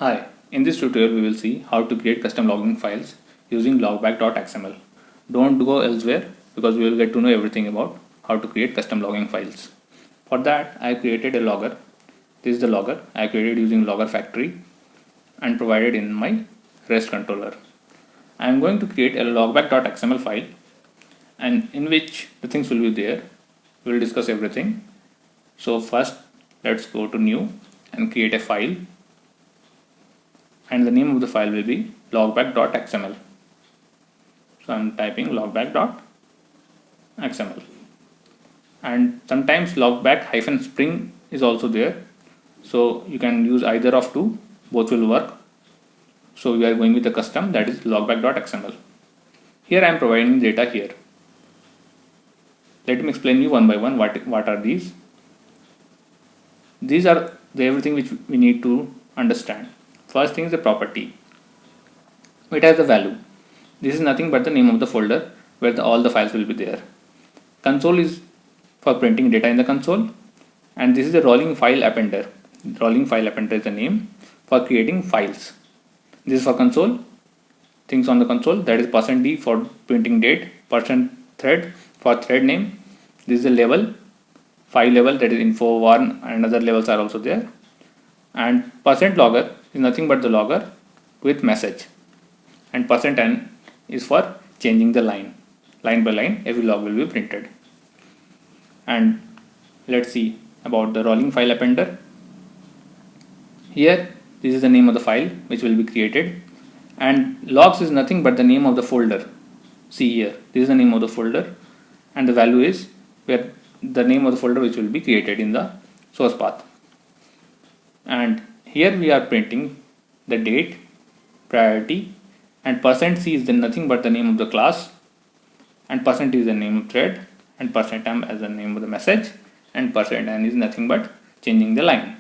Hi, in this tutorial we will see how to create custom logging files using logback.xml. Don't go elsewhere because we will get to know everything about how to create custom logging files. For that I created a logger. This is the logger I created using Logger Factory and provided in my REST controller. I am going to create a logback.xml file and in which the things will be there. We will discuss everything. So first let's go to new and create a file, and the name of the file will be logback.xml. So I'm typing logback.xml, and sometimes logback-spring is also there, so you can use either of two, both will work. So we are going with the custom, that is logback.xml. Here I am providing data here. Let me explain you one by one what are these. These are everything which we need to understand. First thing is the property. It has a value. This is nothing but the name of the folder where all the files will be there. Console is for printing data in the console, and this is the rolling file appender. Rolling file appender is the name for creating files. This is for console, things on the console, that is %d for printing date, %thread for thread name. This is the level, file level, that is info1 and other levels are also there. And %logger is nothing but the logger with message, and %n is for changing the line by line, every log will be printed. And let's see about the rolling file appender. Here this is the name of the file which will be created, and logs is nothing but the name of the folder. See here, this is the name of the folder, and the value is where the name of the folder which will be created in the source path. And here we are printing the date, priority, and %c is then nothing but the name of the class, and % is the name of thread, and %m as the name of the message, and %n is nothing but changing the line.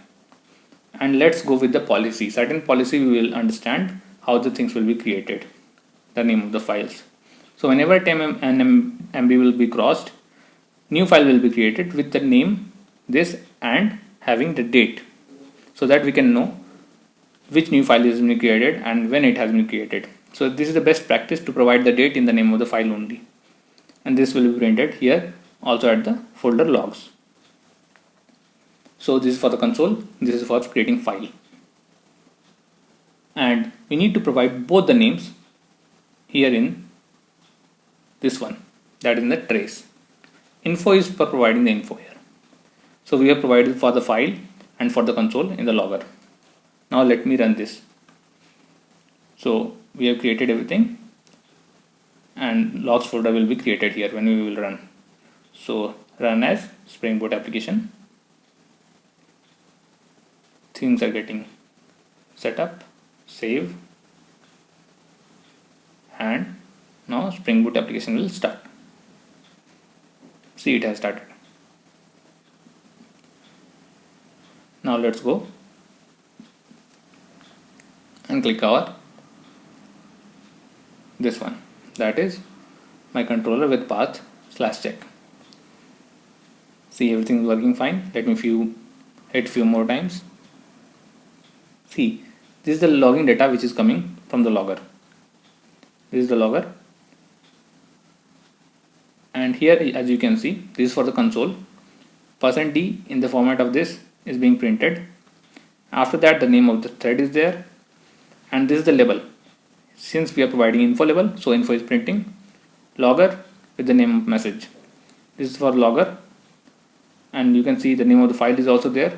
And let's go with the policy. Certain policy we will understand how the things will be created, the name of the files. So whenever 10 MB will be crossed, new file will be created with the name this and having the date, so that we can know which new file is being created and when it has been created. So this is the best practice to provide the date in the name of the file only, and this will be printed here also at the folder logs. So this is for the console, this is for creating file, and we need to provide both the names here in this one, that is in the trace. Info is for providing the info here. So we have provided for the file and for the console in the logger. Now let me run this. So we have created everything, and logs folder will be created here when we will run. So run as Spring Boot application. Things are getting set up, save, and now Spring Boot application will start. See, it has started. Now let's go and click our this one, that is my controller with path /check. See, everything is working fine. Let me hit few more times. See, this is the logging data which is coming from the logger. This is the logger, and here as you can see, this is for the console. %d in the format of this is being printed. After that the name of the thread is there, and this is the label. Since we are providing info label, so info is printing. Logger with the name of message. This is for logger, and you can see the name of the file is also there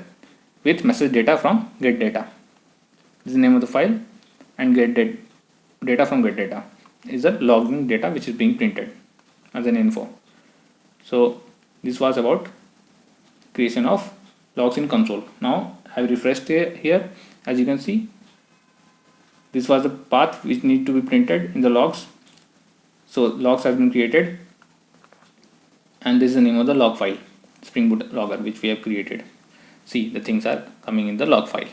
with message data from get data. This is the name of the file, and get data from get data is the logging data which is being printed as an info. So this was about creation of logs in console. Now I have refreshed here. As you can see, this was the path which need to be printed in the logs. So logs have been created, and this is the name of the log file, Spring Boot logger, which we have created. See, the things are coming in the log file.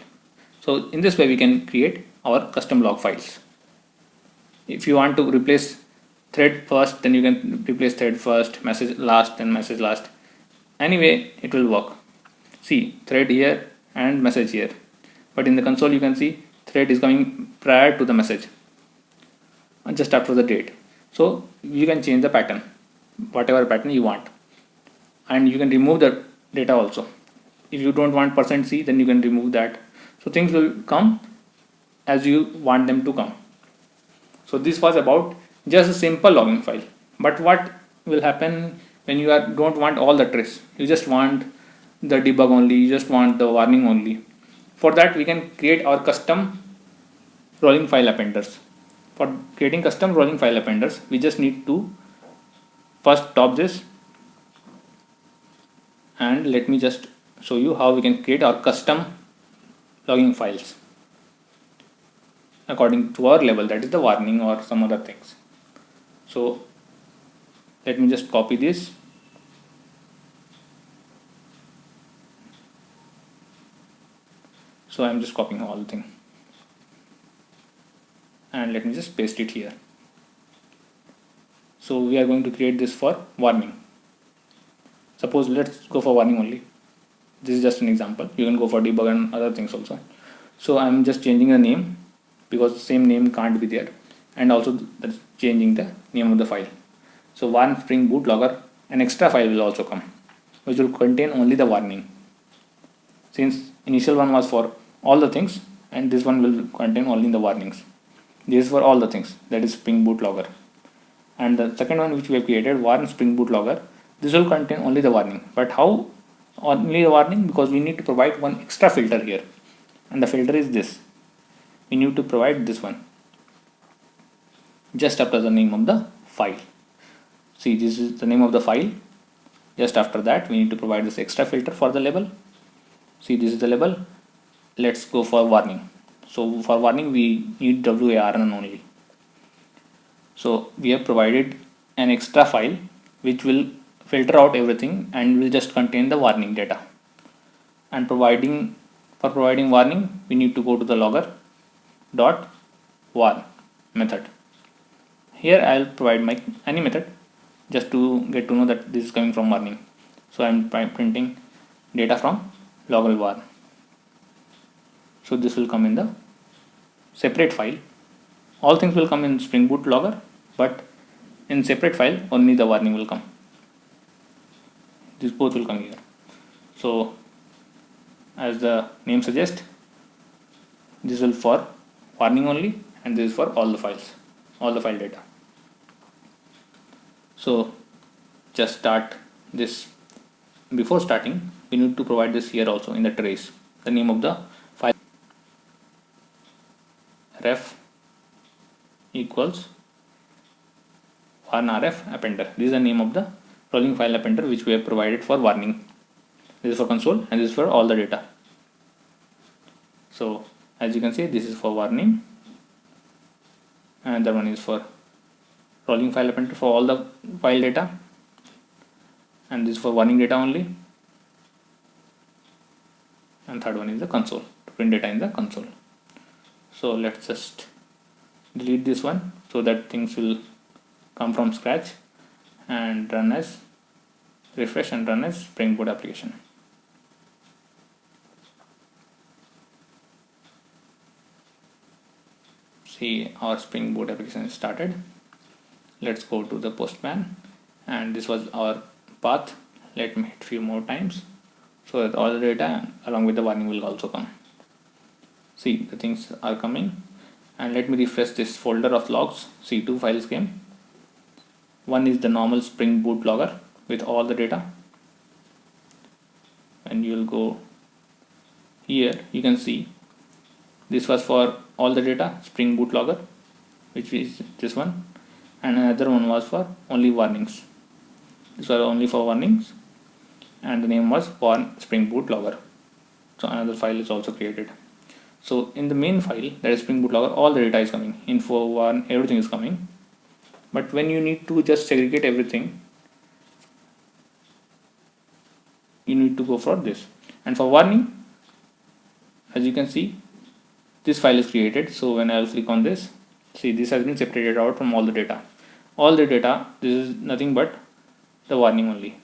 So in this way we can create our custom log files. If you want to replace thread first, then you can replace thread first, message last, then message last. Anyway, it will work. See, thread here and message here, but in the console you can see thread is coming prior to the message, just after the date. So you can change the pattern, whatever pattern you want, and you can remove the data also. If you don't want %c, then you can remove that. So things will come as you want them to come. So this was about just a simple logging file. But what will happen when you don't want all the trace? You just want the debug only, you just want the warning only. For that, we can create our custom rolling file appenders. For creating custom rolling file appenders, we just need to first stop this, and let me just show you how we can create our custom logging files according to our level, that is the warning or some other things. So let me just copy this. So I'm just copying all the thing, and let me just paste it here. So we are going to create this for warning. Suppose let's go for warning only. This is just an example. You can go for debug and other things also. So I'm just changing the name because the same name can't be there, and also that's changing the name of the file. So warn Spring Boot Logger, an extra file will also come, which will contain only the warning. Since initial one was for all the things, and this one will contain only the warnings. This is for all the things, that is Spring Boot Logger. And the second one which we have created, warn Spring Boot Logger, this will contain only the warning. But how only the warning? Because we need to provide one extra filter here, and the filter is this. We need to provide this one just after the name of the file. See, this is the name of the file. Just after that, we need to provide this extra filter for the label. See, this is the label. Let's go for warning. So for warning, we need WARN only. So we have provided an extra file which will filter out everything and will just contain the warning data. And for providing warning, we need to go to the logger dot warn method. Here I'll provide my any method just to get to know that this is coming from warning. So I'm printing data from logger warn. So this will come in the separate file. All things will come in Spring Boot Logger, but in separate file only the warning will come. These both will come here. So as the name suggests, this will for warning only, and this is for all the files, all the file data. So just start this. Before starting, we need to provide this here also in the trace, the name of the file. Ref equals warn rf appender. This is the name of the rolling file appender which we have provided for warning. This is for console and this is for all the data. So as you can see, this is for warning, and the one is for rolling file appender for all the file data, and this is for warning data only, and third one is the console, to print data in the console. So let's just delete this one so that things will come from scratch and run as refresh and run as Spring Boot application. See, our Spring Boot application is started. Let's go to the Postman, and this was our path. Let me hit few more times so that all the data along with the warning will also come. See, the things are coming, and let me refresh this folder of logs. See, two files came. One is the normal Spring Boot Logger with all the data, and you will go here. You can see this was for all the data, Spring Boot Logger, which is this one, and another one was for only warnings. This was only for warnings, and the name was warn Spring Boot Logger. So another file is also created. So in the main file, that is Spring Boot Logger, all the data is coming, info, warn, everything is coming. But when you need to just segregate everything, you need to go for this. And for warning, as you can see, this file is created. So when I will click on this, see, this has been separated out from all the data. All the data, this is nothing but the warning only.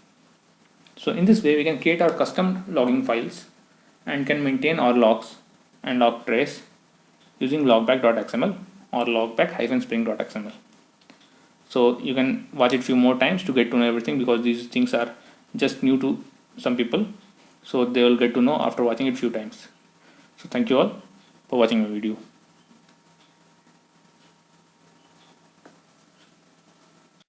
So in this way, we can create our custom logging files and can maintain our logs and log trace using logback.xml or logback-spring.xml. So you can watch it few more times to get to know everything, because these things are just new to some people, so they will get to know after watching it few times. So thank you all for watching my video.